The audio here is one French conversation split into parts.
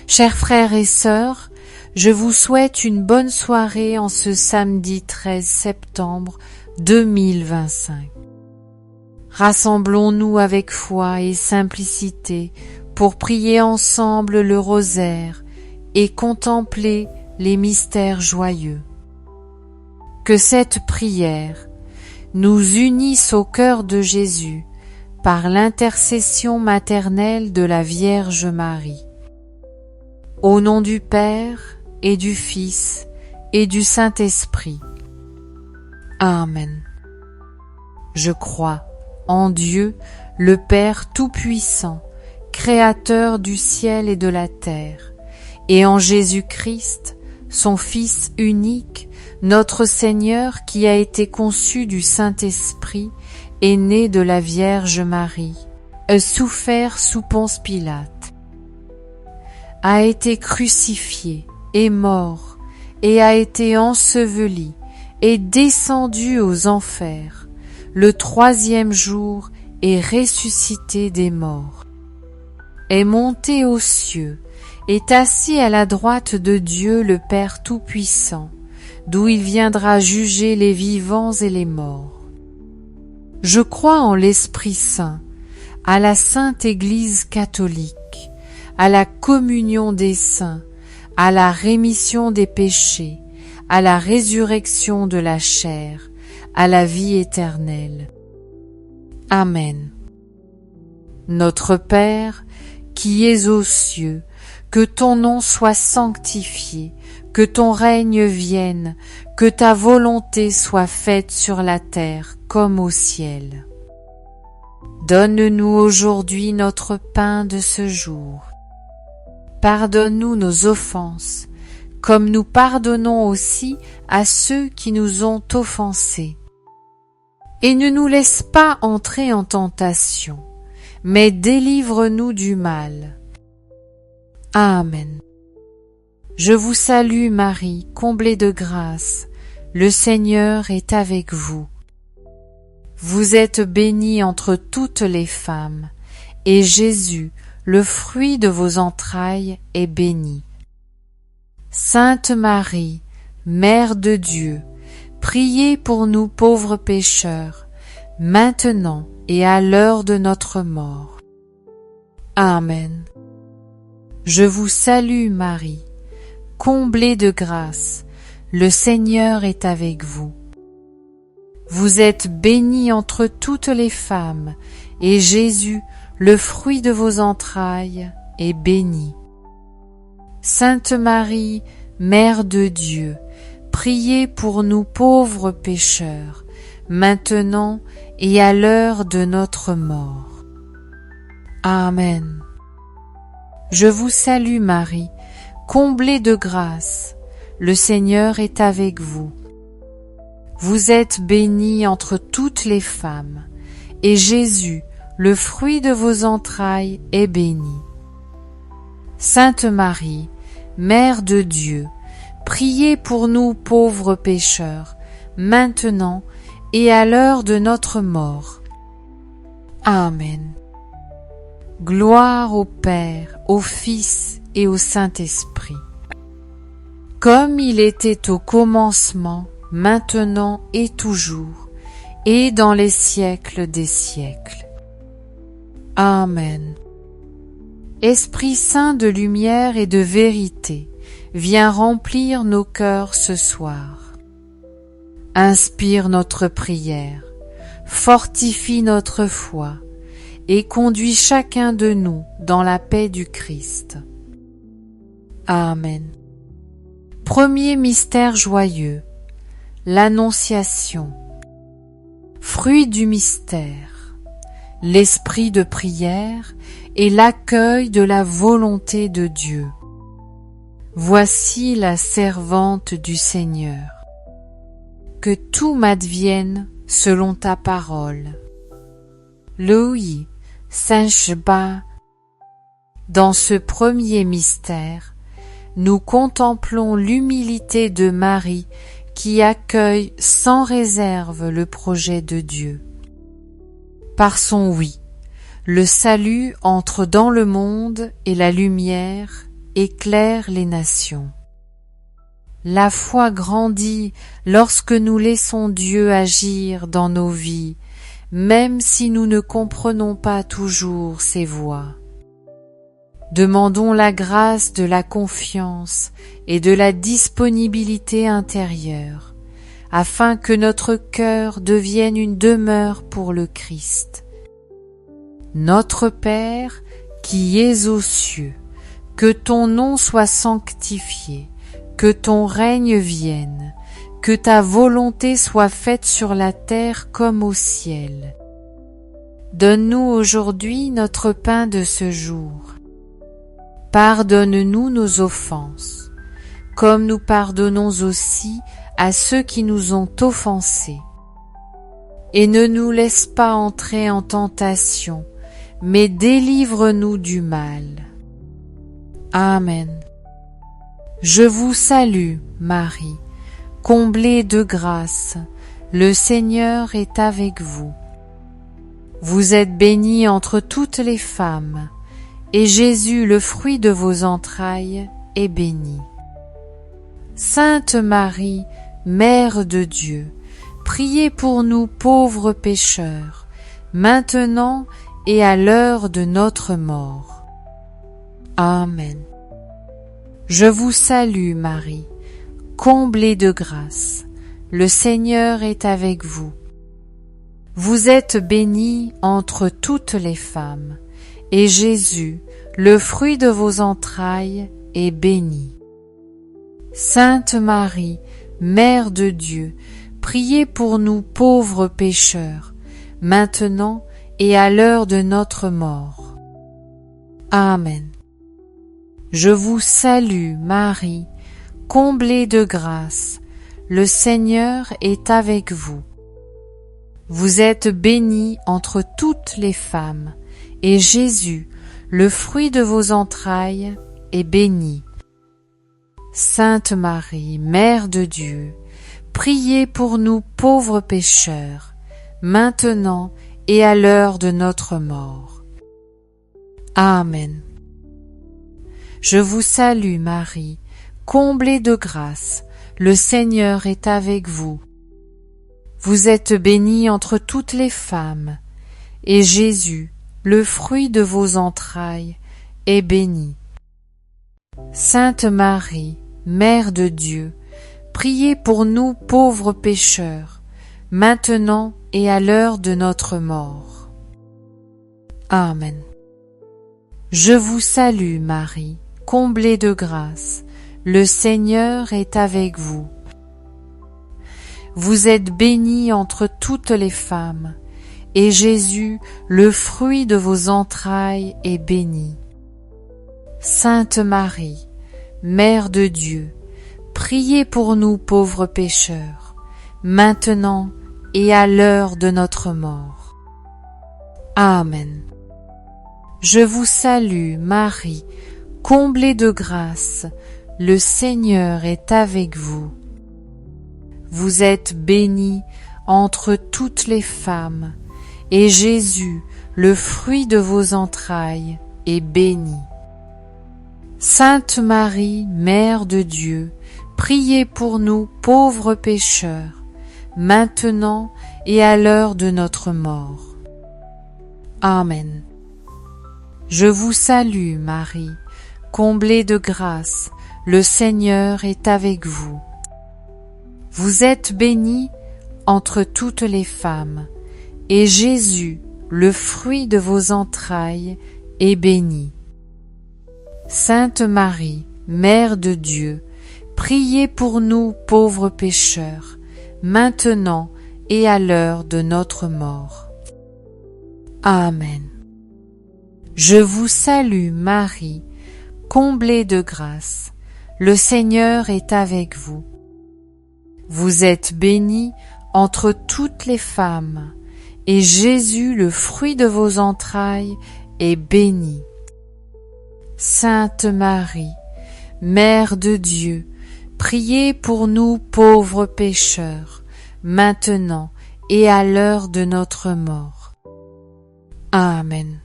Chers frères et sœurs, je vous souhaite une bonne soirée en ce samedi 13 septembre 2025. Rassemblons-nous avec foi et simplicité pour prier ensemble le rosaire et contempler les mystères joyeux. Que cette prière nous unisse au cœur de Jésus par l'intercession maternelle de la Vierge Marie. Au nom du Père et du Fils et du Saint-Esprit. Amen. Je crois en Dieu, le Père Tout-Puissant, Créateur du ciel et de la terre, et en Jésus-Christ, son Fils unique, notre Seigneur qui a été conçu du Saint-Esprit et né de la Vierge Marie, a souffert sous Ponce Pilate, a été crucifié et mort, et a été enseveli et descendu aux enfers, le troisième jour est ressuscité des morts, est monté aux cieux, est assis à la droite de Dieu le Père Tout-Puissant, d'où il viendra juger les vivants et les morts. Je crois en l'Esprit Saint, à la Sainte Église catholique, à la communion des saints, à la rémission des péchés, à la résurrection de la chair, à la vie éternelle. Amen. Notre Père, qui es aux cieux, que ton nom soit sanctifié, que ton règne vienne, que ta volonté soit faite sur la terre comme au ciel. Donne-nous aujourd'hui notre pain de ce jour. Pardonne-nous nos offenses, comme nous pardonnons aussi à ceux qui nous ont offensés. Et ne nous laisse pas entrer en tentation, mais délivre-nous du mal. Amen. Je vous salue Marie, comblée de grâce, le Seigneur est avec vous. Vous êtes bénie entre toutes les femmes, et Jésus, le fruit de vos entrailles, est béni. Sainte Marie, Mère de Dieu, priez pour nous pauvres pécheurs, maintenant et à l'heure de notre mort. Amen. Je vous salue Marie, comblée de grâce, le Seigneur est avec vous. Vous êtes bénie entre toutes les femmes, et Jésus, le fruit de vos entrailles, est béni. Sainte Marie, Mère de Dieu, priez pour nous pauvres pécheurs, maintenant et à l'heure de notre mort. Amen. Je vous salue Marie, comblée de grâce, le Seigneur est avec vous. Vous êtes bénie entre toutes les femmes, et Jésus, le fruit de vos entrailles, est béni. Sainte Marie, Mère de Dieu, priez pour nous pauvres pécheurs, maintenant et à l'heure de notre mort. Amen. Gloire au Père, au Fils et au Saint-Esprit, comme il était au commencement, maintenant et toujours, et dans les siècles des siècles. Amen. Esprit Saint de lumière et de vérité, viens remplir nos cœurs ce soir. Inspire notre prière, fortifie notre foi, et conduis chacun de nous dans la paix du Christ. Amen. Premier mystère joyeux, l'Annonciation. Fruit du mystère, l'esprit de prière et l'accueil de la volonté de Dieu. Voici la servante du Seigneur. Que tout m'advienne selon ta parole. Louis Saint-Cheba. Dans ce premier mystère, nous contemplons l'humilité de Marie qui accueille sans réserve le projet de Dieu. Par son oui, le salut entre dans le monde et la lumière éclaire les nations. La foi grandit lorsque nous laissons Dieu agir dans nos vies, même si nous ne comprenons pas toujours ses voies. Demandons la grâce de la confiance et de la disponibilité intérieure, afin que notre cœur devienne une demeure pour le Christ. Notre Père, qui es aux cieux, que ton nom soit sanctifié, que ton règne vienne, que ta volonté soit faite sur la terre comme au ciel. Donne-nous aujourd'hui notre pain de ce jour. Pardonne-nous nos offenses, comme nous pardonnons aussi à ceux qui nous ont offensés. Et ne nous laisse pas entrer en tentation, mais délivre-nous du mal. Amen. Je vous salue, Marie, comblée de grâce, le Seigneur est avec vous. Vous êtes bénie entre toutes les femmes, et Jésus, le fruit de vos entrailles, est béni. Sainte Marie, Mère de Dieu, priez pour nous pauvres pécheurs, maintenant et à l'heure de notre mort. Amen. Je vous salue, Marie, comblée de grâce, le Seigneur est avec vous. Vous êtes bénie entre toutes les femmes, et Jésus, le fruit de vos entrailles, est béni. Sainte Marie, Mère de Dieu, priez pour nous pauvres pécheurs, maintenant et à l'heure de notre mort. Amen. Je vous salue, Marie, comblée de grâce, le Seigneur est avec vous. Vous êtes bénie entre toutes les femmes, et Jésus, le fruit de vos entrailles, est béni. Sainte Marie, Mère de Dieu, priez pour nous pauvres pécheurs, maintenant et à l'heure de notre mort. Amen. Je vous salue, Marie, comblée de grâce, le Seigneur est avec vous. Vous êtes bénie entre toutes les femmes, et Jésus, le fruit de vos entrailles, est béni. Sainte Marie, Mère de Dieu, priez pour nous pauvres pécheurs, maintenant et à l'heure de notre mort. Amen. Je vous salue, Marie, comblée de grâce, le Seigneur est avec vous. Vous êtes bénie entre toutes les femmes, et Jésus, le fruit de vos entrailles, est béni. Sainte Marie, Mère de Dieu, priez pour nous pauvres pécheurs, maintenant et à l'heure de notre mort. Amen. Je vous salue, Marie, comblée de grâce, le Seigneur est avec vous. Vous êtes bénie entre toutes les femmes, et Jésus, le fruit de vos entrailles, est béni. Sainte Marie, Mère de Dieu, priez pour nous pauvres pécheurs, maintenant et à l'heure de notre mort. Amen. Je vous salue, Marie, comblée de grâce, le Seigneur est avec vous. Vous êtes bénie entre toutes les femmes, et Jésus, le fruit de vos entrailles, est béni. Sainte Marie, Mère de Dieu, priez pour nous pauvres pécheurs, maintenant et à l'heure de notre mort. Amen. Je vous salue, Marie, comblée de grâce, le Seigneur est avec vous. Vous êtes bénie entre toutes les femmes, et Jésus, le fruit de vos entrailles, est béni. Sainte Marie, Mère de Dieu, priez pour nous pauvres pécheurs, maintenant et à l'heure de notre mort. Amen.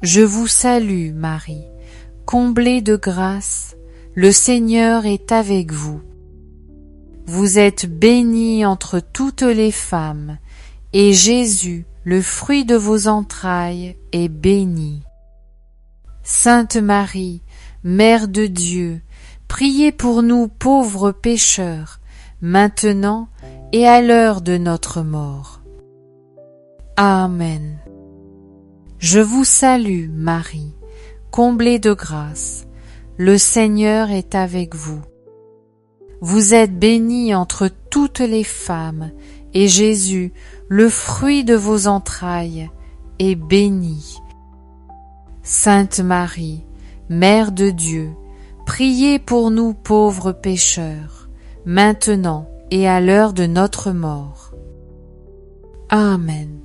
Je vous salue, Marie, comblée de grâce, le Seigneur est avec vous. Vous êtes bénie entre toutes les femmes, et Jésus, le fruit de vos entrailles, est béni. Sainte Marie, Mère de Dieu, priez pour nous pauvres pécheurs, maintenant et à l'heure de notre mort. Amen. Je vous salue, Marie, comblée de grâce, le Seigneur est avec vous. Vous êtes bénie entre toutes les femmes, et Jésus, le fruit de vos entrailles, est béni. Sainte Marie, Mère de Dieu, priez pour nous pauvres pécheurs, maintenant et à l'heure de notre mort. Amen.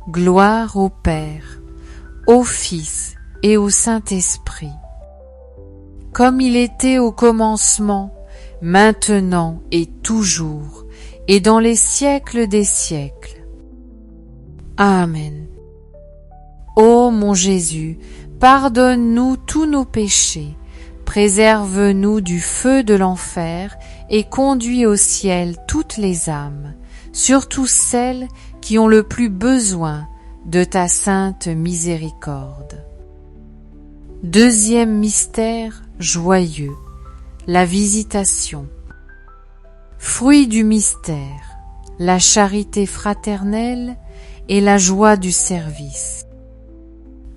Gloire au Père, au Fils et au Saint-Esprit, comme il était au commencement, maintenant et toujours, et dans les siècles des siècles. Amen. Ô mon Jésus, pardonne-nous tous nos péchés, préserve-nous du feu de l'enfer et conduis au ciel toutes les âmes, surtout celles qui ont le plus besoin de ta sainte miséricorde. Deuxième mystère joyeux, la visitation. Fruit du mystère, la charité fraternelle et la joie du service.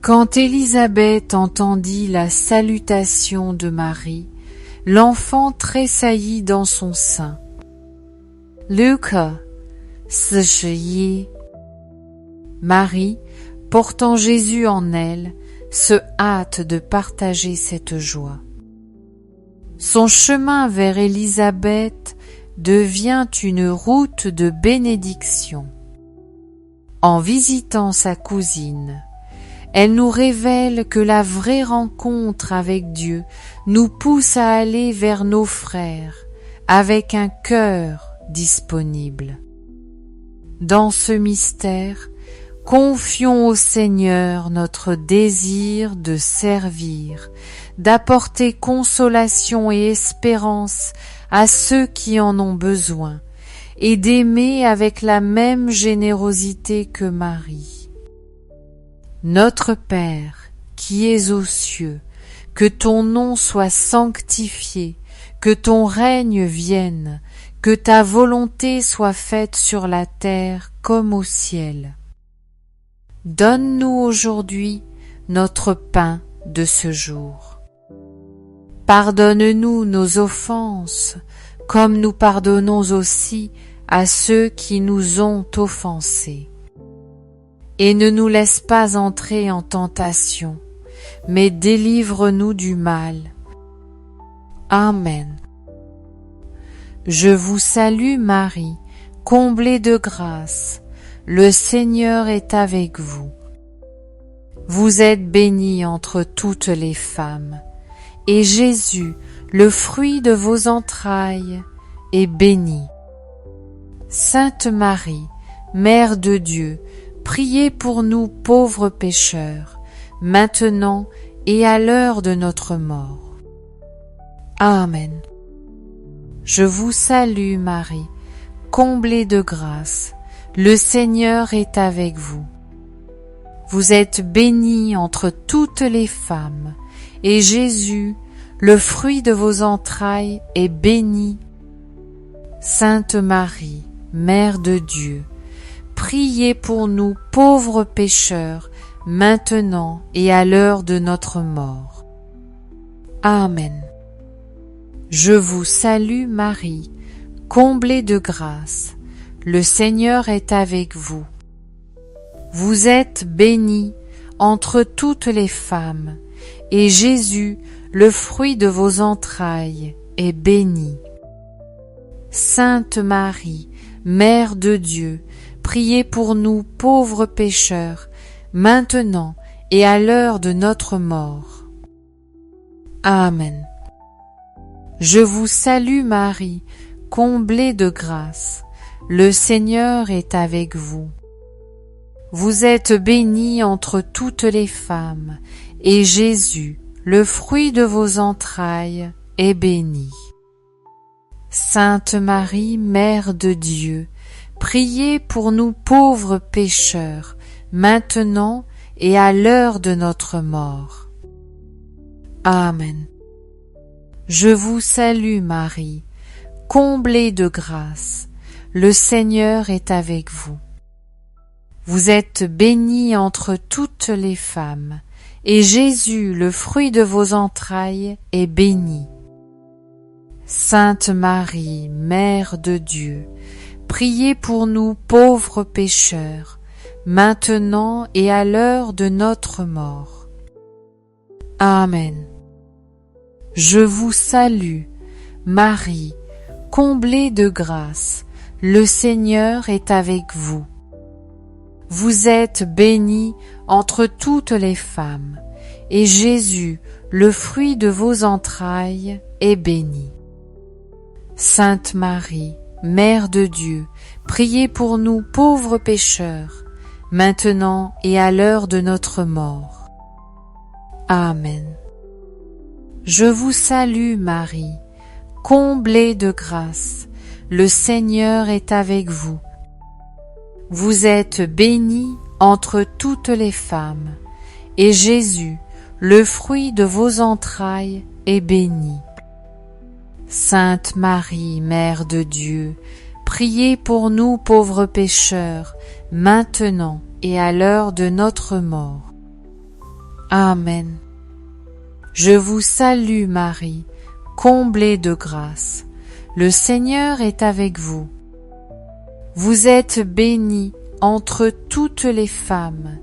Quand Élisabeth entendit la salutation de Marie, l'enfant tressaillit dans son sein. Luc 41. Marie, portant Jésus en elle, se hâte de partager cette joie. Son chemin vers Élisabeth devient une route de bénédiction. En visitant sa cousine, elle nous révèle que la vraie rencontre avec Dieu nous pousse à aller vers nos frères avec un cœur disponible. Dans ce mystère, confions au Seigneur notre désir de servir, d'apporter consolation et espérance à ceux qui en ont besoin, et d'aimer avec la même générosité que Marie. Notre Père, qui es aux cieux, que ton nom soit sanctifié, que ton règne vienne, que ta volonté soit faite sur la terre comme au ciel. Donne-nous aujourd'hui notre pain de ce jour. Pardonne-nous nos offenses, comme nous pardonnons aussi à ceux qui nous ont offensés. Et ne nous laisse pas entrer en tentation, mais délivre-nous du mal. Amen. Je vous salue Marie, comblée de grâce, le Seigneur est avec vous. Vous êtes bénie entre toutes les femmes, et Jésus, le fruit de vos entrailles, est béni. Sainte Marie, Mère de Dieu, priez pour nous pauvres pécheurs, maintenant et à l'heure de notre mort. Amen. Je vous salue Marie, comblée de grâce, le Seigneur est avec vous. Vous êtes bénie entre toutes les femmes, et Jésus, le fruit de vos entrailles, est béni. Sainte Marie, Mère de Dieu, priez pour nous pauvres pécheurs, maintenant et à l'heure de notre mort. Amen. Je vous salue Marie, comblée de grâce, le Seigneur est avec vous. Vous êtes bénie entre toutes les femmes, et Jésus, le fruit de vos entrailles, est béni. Sainte Marie, Mère de Dieu, priez pour nous pauvres pécheurs, maintenant et à l'heure de notre mort. Amen. Je vous salue Marie, comblée de grâce, le Seigneur est avec vous. Vous êtes bénie entre toutes les femmes, et Jésus, le fruit de vos entrailles est béni. Sainte Marie, Mère de Dieu, priez pour nous pauvres pécheurs, maintenant et à l'heure de notre mort. Amen. Je vous salue Marie, comblée de grâce, le Seigneur est avec vous. Vous êtes bénie entre toutes les femmes, et Jésus, le fruit de vos entrailles, est béni. Sainte Marie, Mère de Dieu, priez pour nous pauvres pécheurs, maintenant et à l'heure de notre mort. Amen. Je vous salue, Marie, comblée de grâce, le Seigneur est avec vous. Vous êtes bénie entre toutes les femmes, et Jésus, le fruit de vos entrailles, est béni. Sainte Marie, Mère de Dieu, priez pour nous pauvres pécheurs, maintenant et à l'heure de notre mort. Amen. Je vous salue Marie, comblée de grâce, le Seigneur est avec vous. Vous êtes bénie entre toutes les femmes, et Jésus, le fruit de vos entrailles, est béni. Sainte Marie, Mère de Dieu, priez pour nous pauvres pécheurs, maintenant et à l'heure de notre mort. Amen. Je vous salue Marie, comblée de grâce, le Seigneur est avec vous. Vous êtes bénie entre toutes les femmes,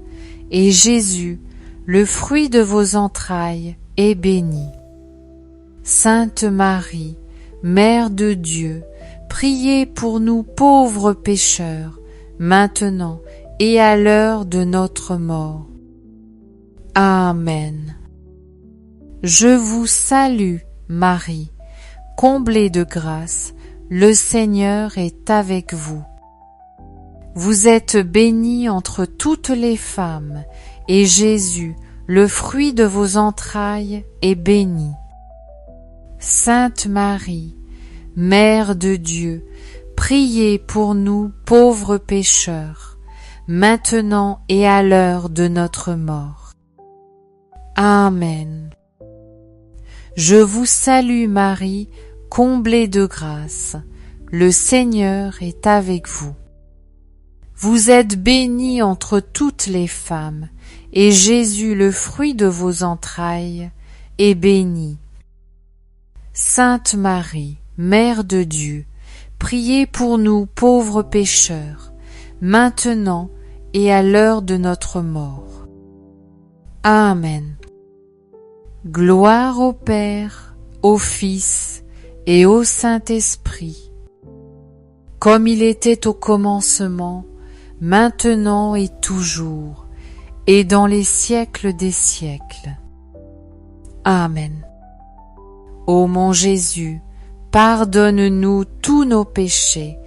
et Jésus, le fruit de vos entrailles, est béni. Sainte Marie, Mère de Dieu, priez pour nous pauvres pécheurs, maintenant et à l'heure de notre mort. Amen. Je vous salue, Marie, comblée de grâce, le Seigneur est avec vous. Vous êtes bénie entre toutes les femmes, et Jésus, le fruit de vos entrailles, est béni. Sainte Marie, Mère de Dieu, priez pour nous pauvres pécheurs, maintenant et à l'heure de notre mort. Amen. Je vous salue Marie, comblée de grâce, le Seigneur est avec vous. Vous êtes bénie entre toutes les femmes, et Jésus, le fruit de vos entrailles, est béni. Sainte Marie, Mère de Dieu, priez pour nous pauvres pécheurs, maintenant et à l'heure de notre mort. Amen. Gloire au Père, au Fils et au Saint-Esprit, comme il était au commencement, maintenant et toujours, et dans les siècles des siècles. Amen. Ô mon Jésus, pardonne-nous tous nos péchés,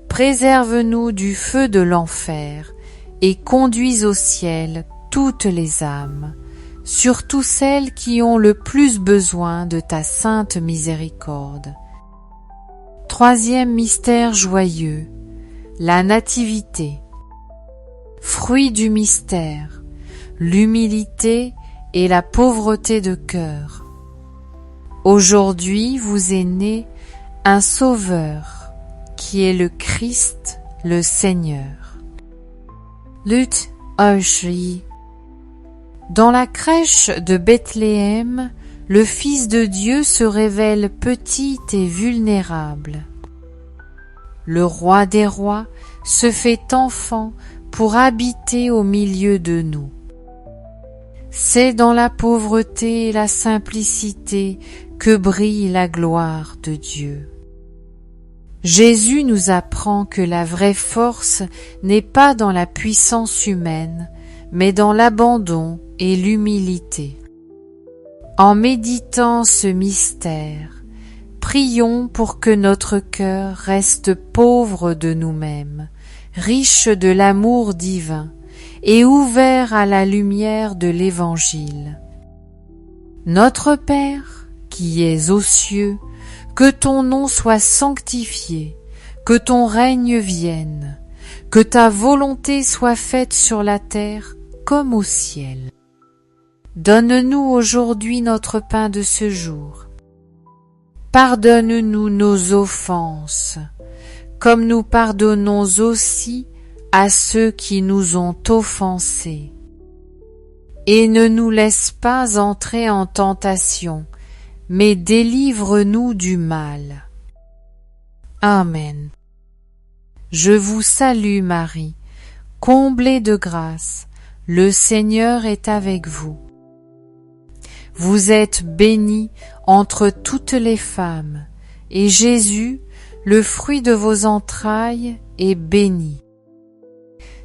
préserve-nous du feu de l'enfer, et conduis au ciel toutes les âmes, surtout celles qui ont le plus besoin de ta sainte miséricorde. Troisième mystère joyeux, la Nativité. Fruit du mystère, l'humilité et la pauvreté de cœur. Aujourd'hui vous est né un Sauveur, qui est le Christ, le Seigneur. Luth Euchri. Dans la crèche de Bethléem, le Fils de Dieu se révèle petit et vulnérable. Le Roi des rois se fait enfant pour habiter au milieu de nous. C'est dans la pauvreté et la simplicité que brille la gloire de Dieu. Jésus nous apprend que la vraie force n'est pas dans la puissance humaine, mais dans l'abandon et l'humilité. En méditant ce mystère, prions pour que notre cœur reste pauvre de nous-mêmes, riche de l'amour divin et ouvert à la lumière de l'Évangile. Notre Père, qui es aux cieux, que ton nom soit sanctifié, que ton règne vienne, que ta volonté soit faite sur la terre comme au ciel. Donne-nous aujourd'hui notre pain de ce jour. Pardonne-nous nos offenses, comme nous pardonnons aussi à ceux qui nous ont offensés. Et ne nous laisse pas entrer en tentation, mais délivre-nous du mal. Amen. Je vous salue Marie, comblée de grâce, le Seigneur est avec vous. Vous êtes bénie entre toutes les femmes, et Jésus, le fruit de vos entrailles, est béni.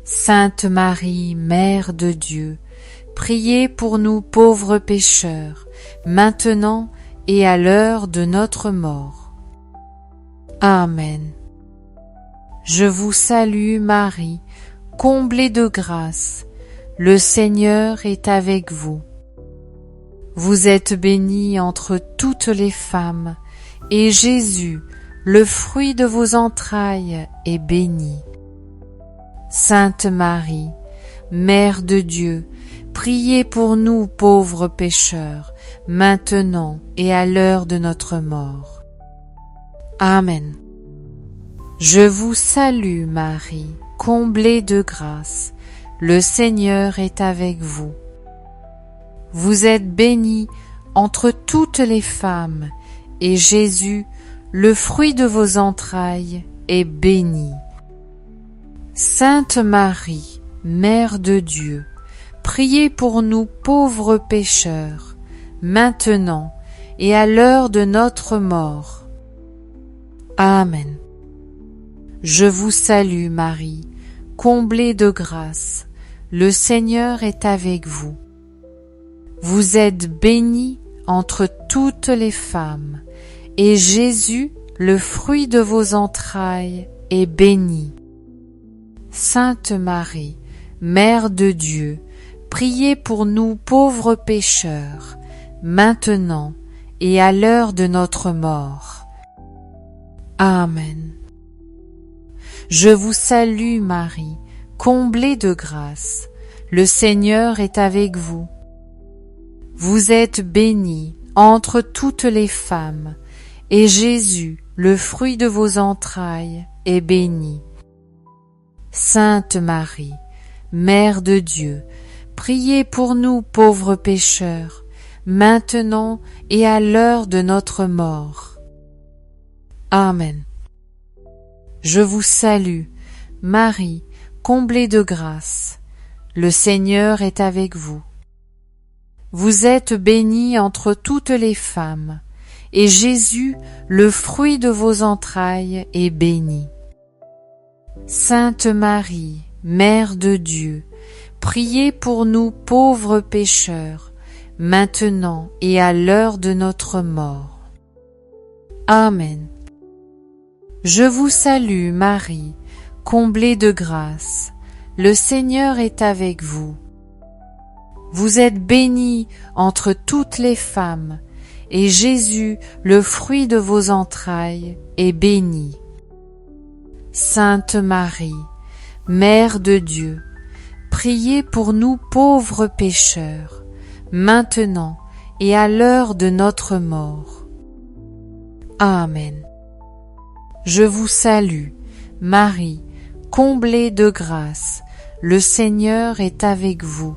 Sainte Marie, Mère de Dieu, priez pour nous pauvres pécheurs, maintenant et à l'heure de notre mort. Amen. Je vous salue Marie, comblée de grâce, le Seigneur est avec vous. Vous êtes bénie entre toutes les femmes, et Jésus, le fruit de vos entrailles, est béni. Sainte Marie, Mère de Dieu, priez pour nous pauvres pécheurs, maintenant et à l'heure de notre mort. Amen. Je vous salue Marie, comblée de grâce, le Seigneur est avec vous. Vous êtes bénie entre toutes les femmes, et Jésus, le fruit de vos entrailles, est béni. Sainte Marie, Mère de Dieu, priez pour nous pauvres pécheurs, maintenant et à l'heure de notre mort. Amen. Je vous salue Marie, comblée de grâce, le Seigneur est avec vous. Vous êtes bénie entre toutes les femmes, et Jésus, le fruit de vos entrailles, est béni. Sainte Marie, Mère de Dieu, priez pour nous pauvres pécheurs, maintenant et à l'heure de notre mort. Amen. Je vous salue Marie, comblée de grâce, le Seigneur est avec vous. Vous êtes bénie entre toutes les femmes, et Jésus, le fruit de vos entrailles, est béni. Sainte Marie, Mère de Dieu, priez pour nous pauvres pécheurs, maintenant et à l'heure de notre mort. Amen. Je vous salue, Marie, comblée de grâce, le Seigneur est avec vous. Vous êtes bénie entre toutes les femmes, et Jésus, le fruit de vos entrailles, est béni. Sainte Marie, Mère de Dieu, priez pour nous pauvres pécheurs, maintenant et à l'heure de notre mort. Amen. Je vous salue Marie, comblée de grâce, le Seigneur est avec vous. Vous êtes bénie entre toutes les femmes, et Jésus, le fruit de vos entrailles, est béni. Sainte Marie, Mère de Dieu, priez pour nous pauvres pécheurs, maintenant et à l'heure de notre mort. Amen. Je vous salue, Marie, comblée de grâce, le Seigneur est avec vous.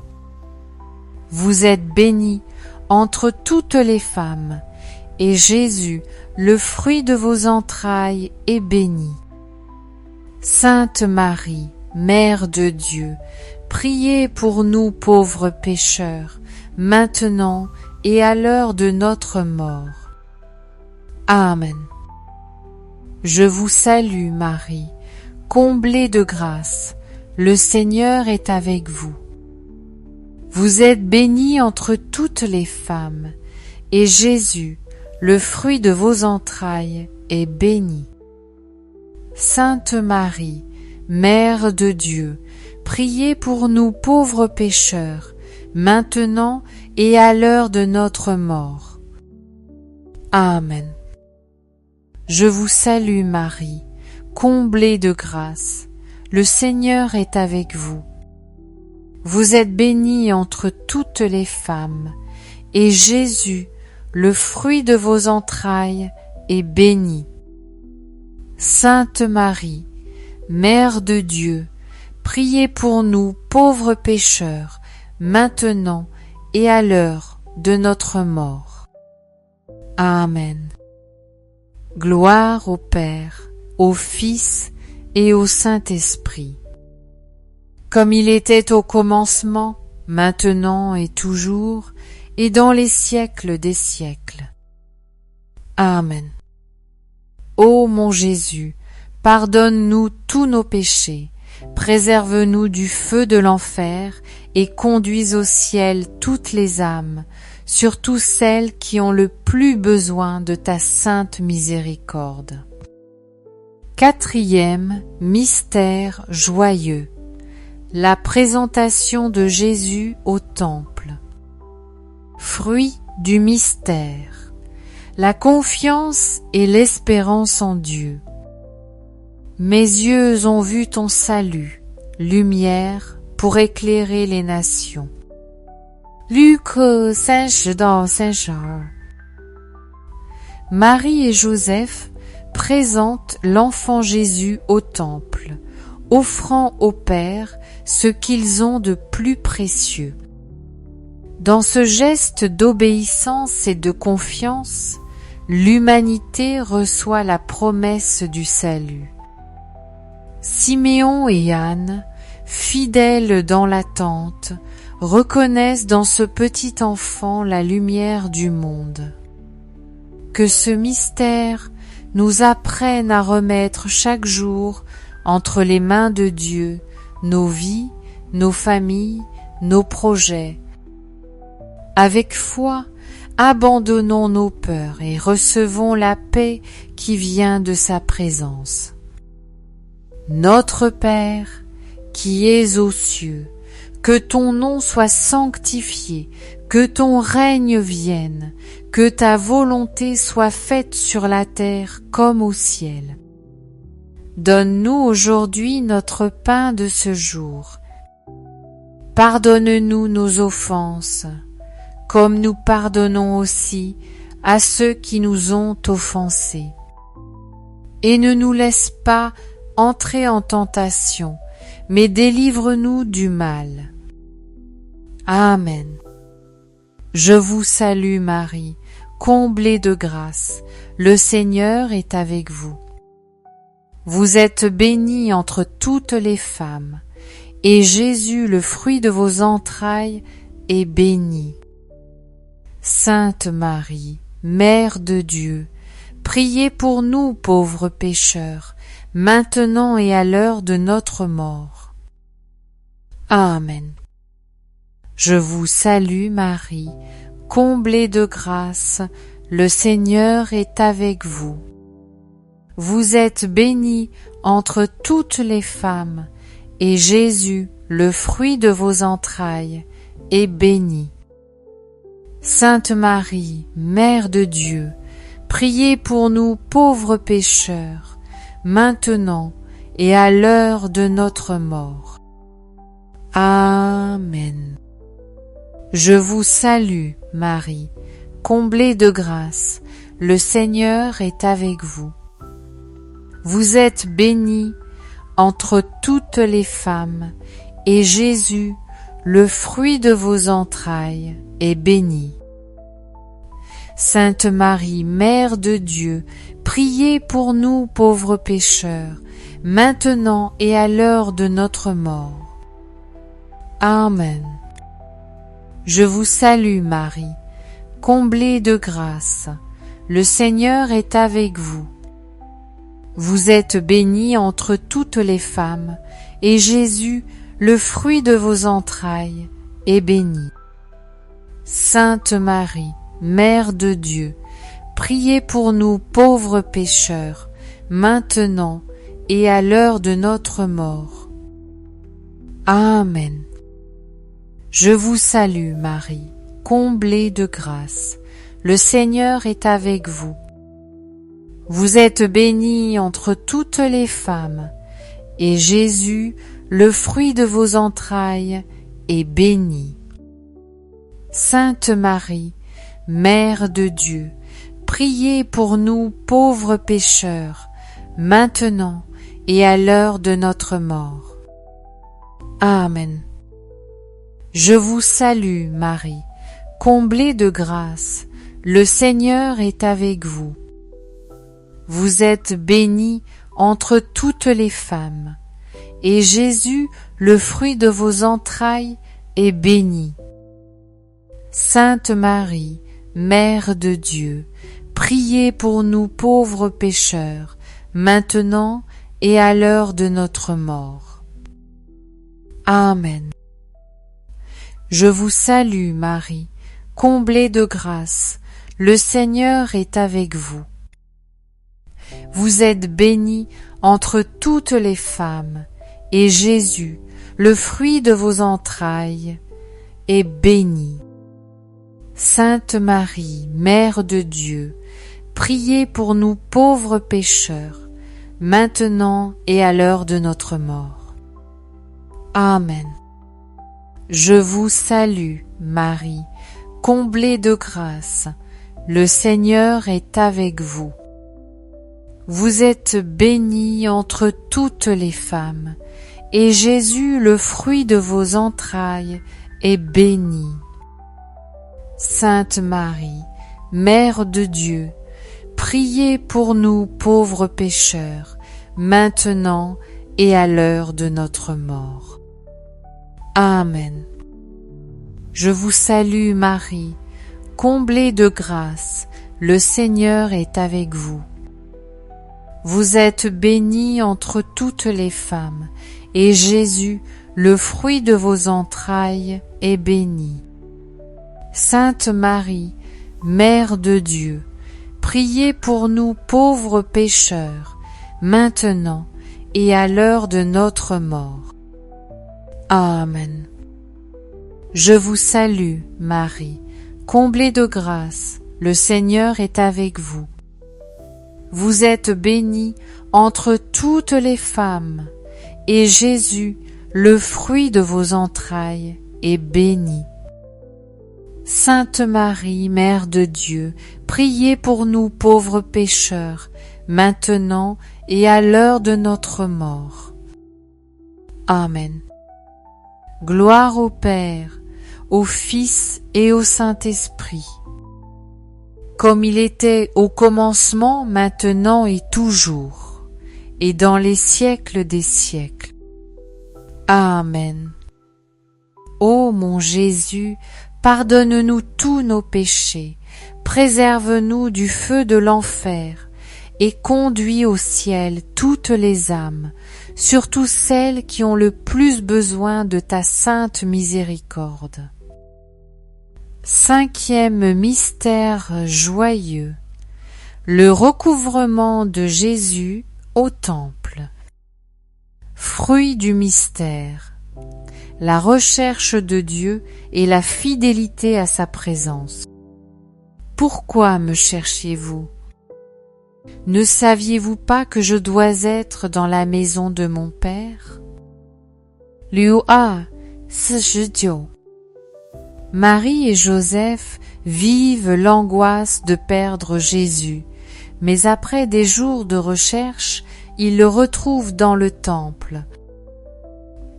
Vous êtes bénie entre toutes les femmes, et Jésus, le fruit de vos entrailles, est béni. Sainte Marie, Mère de Dieu, priez pour nous pauvres pécheurs, maintenant et à l'heure de notre mort. Amen. Je vous salue Marie, comblée de grâce, le Seigneur est avec vous. Vous êtes bénie entre toutes les femmes, et Jésus, le fruit de vos entrailles, est béni. Sainte Marie, Mère de Dieu, priez pour nous pauvres pécheurs, maintenant et à l'heure de notre mort. Amen. Je vous salue Marie, comblée de grâce. Le Seigneur est avec vous. Vous êtes bénie entre toutes les femmes, et Jésus, le fruit de vos entrailles, est béni. Sainte Marie, Mère de Dieu, priez pour nous pauvres pécheurs, maintenant et à l'heure de notre mort. Amen. Gloire au Père, au Fils et au Saint-Esprit, comme il était au commencement, maintenant et toujours, et dans les siècles des siècles. Amen. Ô mon Jésus, pardonne-nous tous nos péchés, préserve-nous du feu de l'enfer et conduis au ciel toutes les âmes, surtout celles qui ont le plus besoin de ta sainte miséricorde. Quatrième mystère joyeux, la présentation de Jésus au Temple. Fruit du mystère, la confiance et l'espérance en Dieu. Mes yeux ont vu ton salut, lumière pour éclairer les nations. Luc 30:32. Marie et Joseph présentent l'enfant Jésus au temple, offrant au Père ce qu'ils ont de plus précieux. Dans ce geste d'obéissance et de confiance, l'humanité reçoit la promesse du salut. Siméon et Anne, fidèles dans l'attente, reconnaissent dans ce petit enfant la lumière du monde. Que ce mystère nous apprenne à remettre chaque jour entre les mains de Dieu nos vies, nos familles, nos projets. Avec foi, abandonnons nos peurs et recevons la paix qui vient de sa présence. Notre Père, qui es aux cieux, que ton nom soit sanctifié, que ton règne vienne, que ta volonté soit faite sur la terre comme au ciel. Donne-nous aujourd'hui notre pain de ce jour. Pardonne-nous nos offenses, comme nous pardonnons aussi à ceux qui nous ont offensés. Et ne nous laisse pas entrer en tentation, mais délivre-nous du mal. Amen. Je vous salue Marie, comblée de grâce, le Seigneur est avec vous. Vous êtes bénie entre toutes les femmes, et Jésus, le fruit de vos entrailles, est béni. Sainte Marie, Mère de Dieu, priez pour nous pauvres pécheurs, maintenant et à l'heure de notre mort. Amen. Je vous salue Marie, comblée de grâce, le Seigneur est avec vous. Vous êtes bénie entre toutes les femmes, et Jésus, le fruit de vos entrailles, est béni. Sainte Marie, Mère de Dieu, priez pour nous pauvres pécheurs, maintenant et à l'heure de notre mort. Amen. Je vous salue, Marie, comblée de grâce, le Seigneur est avec vous. Vous êtes bénie entre toutes les femmes, et Jésus, le fruit de vos entrailles, est béni. Sainte Marie, Mère de Dieu, priez pour nous pauvres pécheurs, maintenant et à l'heure de notre mort. Amen. Je vous salue Marie, comblée de grâce, le Seigneur est avec vous. Vous êtes bénie entre toutes les femmes, et Jésus, le fruit de vos entrailles, est béni. Sainte Marie, Mère de Dieu, priez pour nous pauvres pécheurs, maintenant et à l'heure de notre mort. Amen. Je vous salue Marie, comblée de grâce. Le Seigneur est avec vous. Vous êtes bénie entre toutes les femmes, et Jésus, le fruit de vos entrailles, est béni. Sainte Marie, Mère de Dieu, priez pour nous pauvres pécheurs, maintenant et à l'heure de notre mort. Amen. Je vous salue, Marie, comblée de grâce, le Seigneur est avec vous. Vous êtes bénie entre toutes les femmes, et Jésus, le fruit de vos entrailles, est béni. Sainte Marie, Mère de Dieu, priez pour nous pauvres pécheurs, maintenant et à l'heure de notre mort. Amen. Je vous salue, Marie, comblée de grâce, le Seigneur est avec vous. Vous êtes bénie entre toutes les femmes, et Jésus, le fruit de vos entrailles, est béni. Sainte Marie, Mère de Dieu, priez pour nous pauvres pécheurs, maintenant et à l'heure de notre mort. Amen. Je vous salue, Marie, comblée de grâce, le Seigneur est avec vous. Vous êtes bénie entre toutes les femmes, et Jésus, le fruit de vos entrailles, est béni. Sainte Marie, Mère de Dieu, priez pour nous pauvres pécheurs, maintenant et à l'heure de notre mort. Amen. Je vous salue, Marie, comblée de grâce, le Seigneur est avec vous. Vous êtes bénie entre toutes les femmes, et Jésus, le fruit de vos entrailles, est béni. Sainte Marie, Mère de Dieu, priez pour nous pauvres pécheurs, maintenant et à l'heure de notre mort. Amen. Je vous salue, Marie, comblée de grâce, le Seigneur est avec vous. Vous êtes bénie entre toutes les femmes, et Jésus, le fruit de vos entrailles, est béni. Sainte Marie, Mère de Dieu, priez pour nous pauvres pécheurs, maintenant et à l'heure de notre mort. Amen. Gloire au Père, au Fils et au Saint-Esprit, comme il était au commencement, maintenant et toujours, et dans les siècles des siècles. Amen. Ô mon Jésus, pardonne-nous tous nos péchés, préserve-nous du feu de l'enfer, et conduis au ciel toutes les âmes, surtout celles qui ont le plus besoin de ta sainte miséricorde. Cinquième mystère joyeux, le recouvrement de Jésus au temple. Fruit du mystère, la recherche de Dieu et la fidélité à sa présence. Pourquoi me cherchiez-vous? Ne saviez-vous pas que je dois être dans la maison de mon Père? Liu 49. Marie et Joseph vivent l'angoisse de perdre Jésus, mais après des jours de recherche, ils le retrouvent dans le temple.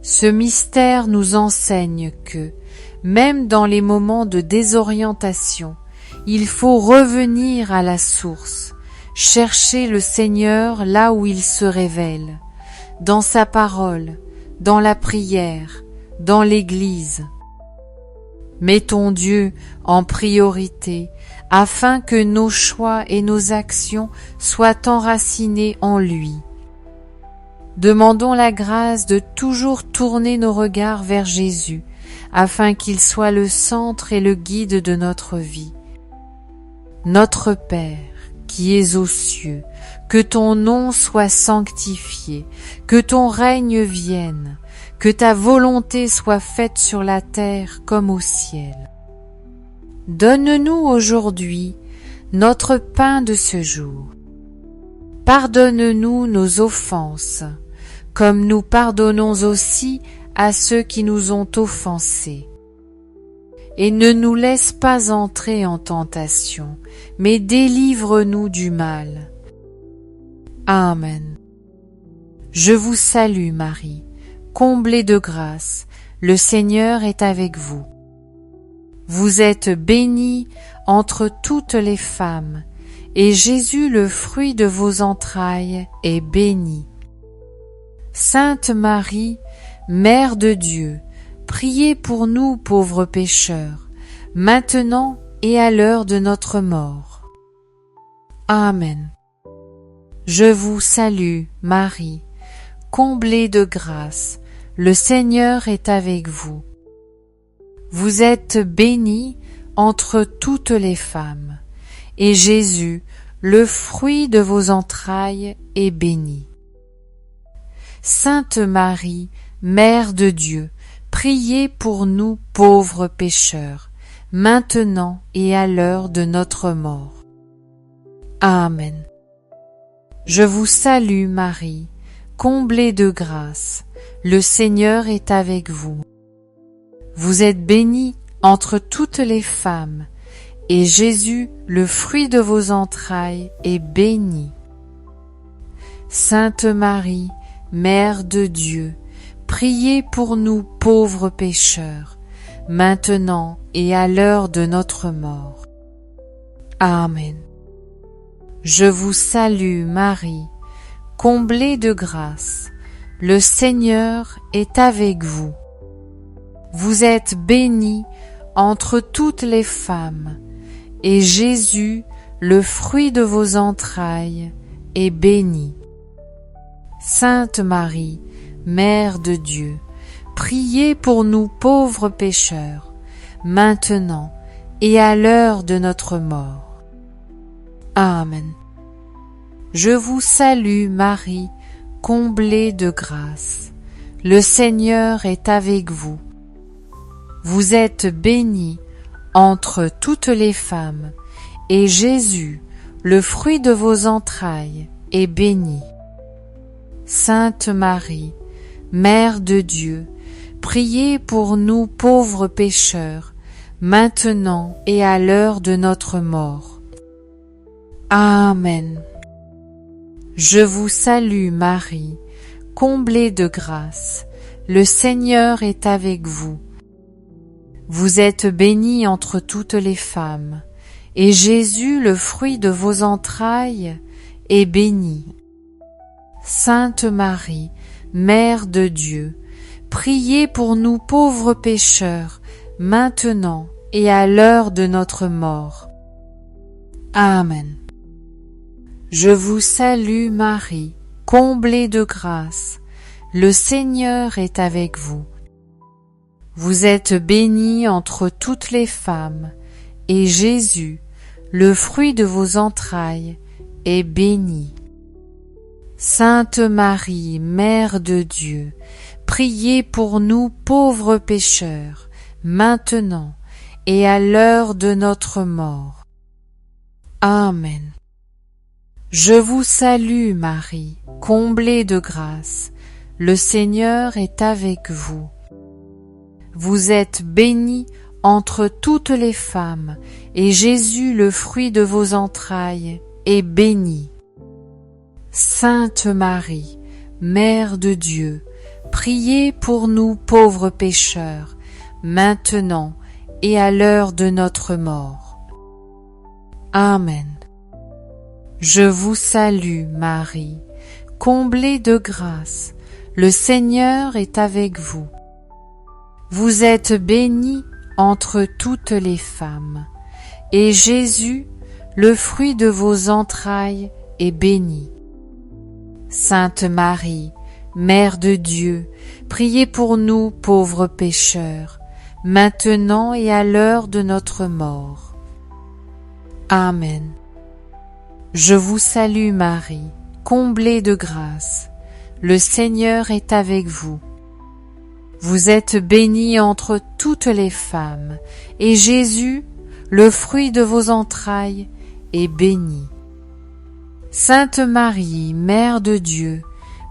Ce mystère nous enseigne que, même dans les moments de désorientation, il faut revenir à la source, chercher le Seigneur là où il se révèle, dans sa parole, dans la prière, dans l'Église. Mettons Dieu en priorité afin que nos choix et nos actions soient enracinés en lui. Demandons la grâce de toujours tourner nos regards vers Jésus afin qu'il soit le centre et le guide de notre vie. Notre Père, qui es aux cieux, que ton nom soit sanctifié, que ton règne vienne, que ta volonté soit faite sur la terre comme au ciel. donne-nous aujourd'hui notre pain de ce jour. Pardonne-nous nos offenses, comme nous pardonnons aussi à ceux qui nous ont offensés. Et ne nous laisse pas entrer en tentation, mais délivre-nous du mal. Amen. Je vous salue Marie, comblée de grâce, le Seigneur est avec vous. Vous êtes bénie entre toutes les femmes, et Jésus, le fruit de vos entrailles, est béni. Sainte Marie, Mère de Dieu, priez pour nous pauvres pécheurs, maintenant et à l'heure de notre mort. Amen. Je vous salue, Marie, comblée de grâce, le Seigneur est avec vous. Vous êtes bénie entre toutes les femmes, et Jésus, le fruit de vos entrailles, est béni. Sainte Marie, Mère de Dieu, priez pour nous pauvres pécheurs, maintenant et à l'heure de notre mort. Amen. Je vous salue Marie, comblée de grâce, le Seigneur est avec vous. Vous êtes bénie entre toutes les femmes, et Jésus, le fruit de vos entrailles, est béni. Sainte Marie, Mère de Dieu, priez pour nous pauvres pécheurs, maintenant et à l'heure de notre mort. Amen. Je vous salue Marie, comblée de grâce, le Seigneur est avec vous. Vous êtes bénie entre toutes les femmes, et Jésus, le fruit de vos entrailles, est béni. Sainte Marie, Mère de Dieu, priez pour nous pauvres pécheurs, maintenant et à l'heure de notre mort. Amen. Je vous salue Marie, comblée de grâce. Le Seigneur est avec vous. Vous êtes bénie entre toutes les femmes, et Jésus, le fruit de vos entrailles, est béni. Sainte Marie, Mère de Dieu, priez pour nous pauvres pécheurs, maintenant et à l'heure de notre mort. Amen. Je vous salue Marie, comblée de grâce, le Seigneur est avec vous. Vous êtes bénie entre toutes les femmes, et Jésus, le fruit de vos entrailles, est béni. Sainte Marie, Mère de Dieu, priez pour nous pauvres pécheurs, maintenant et à l'heure de notre mort. Amen. Je vous salue Marie, comblée de grâce, le Seigneur est avec vous. Vous êtes bénie entre toutes les femmes, et Jésus, le fruit de vos entrailles, est béni. Sainte Marie, Mère de Dieu, priez pour nous pauvres pécheurs, maintenant et à l'heure de notre mort. Amen. Je vous salue Marie, comblée de grâce, le Seigneur est avec vous. Vous êtes bénie entre toutes les femmes, et Jésus, le fruit de vos entrailles, est béni. Sainte Marie, Mère de Dieu, priez pour nous pauvres pécheurs, maintenant et à l'heure de notre mort. Amen. Je vous salue Marie, comblée de grâce, le Seigneur est avec vous. Vous êtes bénie entre toutes les femmes, et Jésus, le fruit de vos entrailles, est béni. Sainte Marie, Mère de Dieu, priez pour nous pauvres pécheurs, maintenant et à l'heure de notre mort. Amen. Je vous salue Marie, comblée de grâce, le Seigneur est avec vous. Vous êtes bénie entre toutes les femmes, et Jésus, le fruit de vos entrailles est béni. Sainte Marie, Mère de Dieu,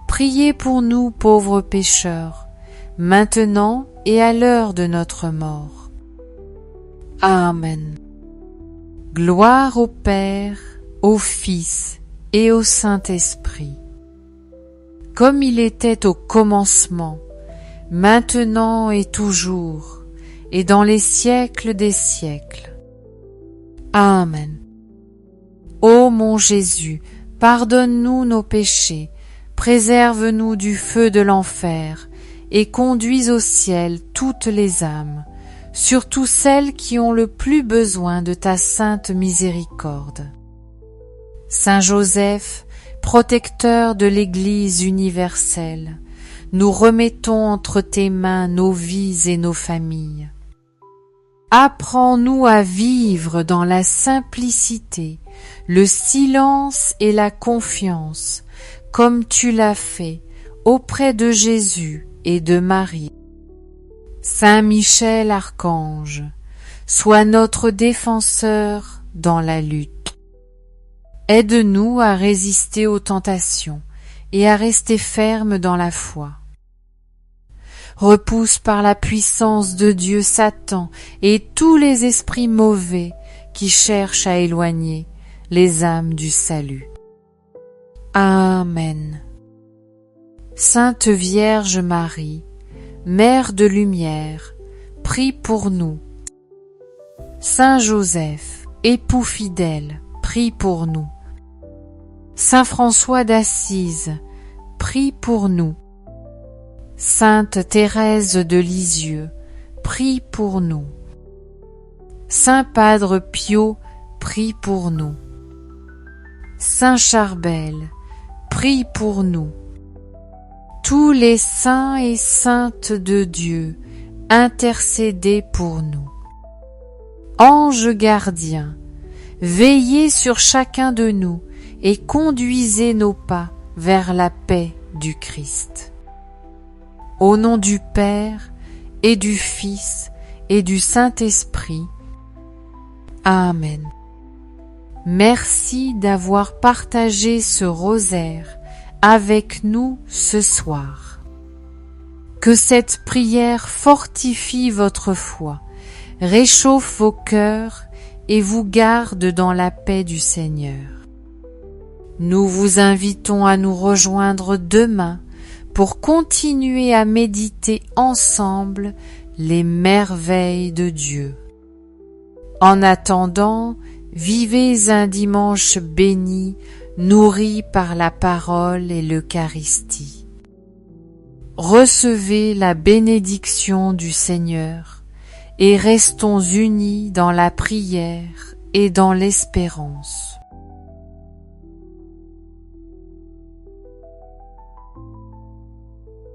priez pour nous pauvres pécheurs, maintenant et à l'heure de notre mort. Amen. Gloire au Père, au Fils et au Saint-Esprit, comme il était au commencement, maintenant et toujours, et dans les siècles des siècles. Amen. Ô mon Jésus, pardonne-nous nos péchés, préserve-nous du feu de l'enfer, et conduis au ciel toutes les âmes, surtout celles qui ont le plus besoin de ta sainte miséricorde. Saint Joseph, protecteur de l'Église universelle, nous remettons entre tes mains nos vies et nos familles. Apprends-nous à vivre dans la simplicité, le silence et la confiance, comme tu l'as fait auprès de Jésus et de Marie. Saint Michel Archange, sois notre défenseur dans la lutte. Aide-nous à résister aux tentations et à rester fermes dans la foi. Repousse par la puissance de Dieu Satan et tous les esprits mauvais qui cherchent à éloigner les âmes du salut. Amen. Sainte Vierge Marie, Mère de lumière, prie pour nous. Saint Joseph, époux fidèle, prie pour nous. Saint François d'Assise, prie pour nous. Sainte Thérèse de Lisieux, prie pour nous. Saint Padre Pio, prie pour nous. Saint Charbel, prie pour nous. Tous les saints et saintes de Dieu, intercédez pour nous. Anges gardiens, veillez sur chacun de nous et conduisez nos pas vers la paix du Christ. Au nom du Père et du Fils et du Saint-Esprit. Amen. Merci d'avoir partagé ce rosaire avec nous ce soir. Que cette prière fortifie votre foi, réchauffe vos cœurs et vous garde dans la paix du Seigneur. Nous vous invitons à nous rejoindre demain pour continuer à méditer ensemble les merveilles de Dieu. En attendant, vivez un dimanche béni, nourri par la parole et l'Eucharistie. Recevez la bénédiction du Seigneur et restons unis dans la prière et dans l'espérance.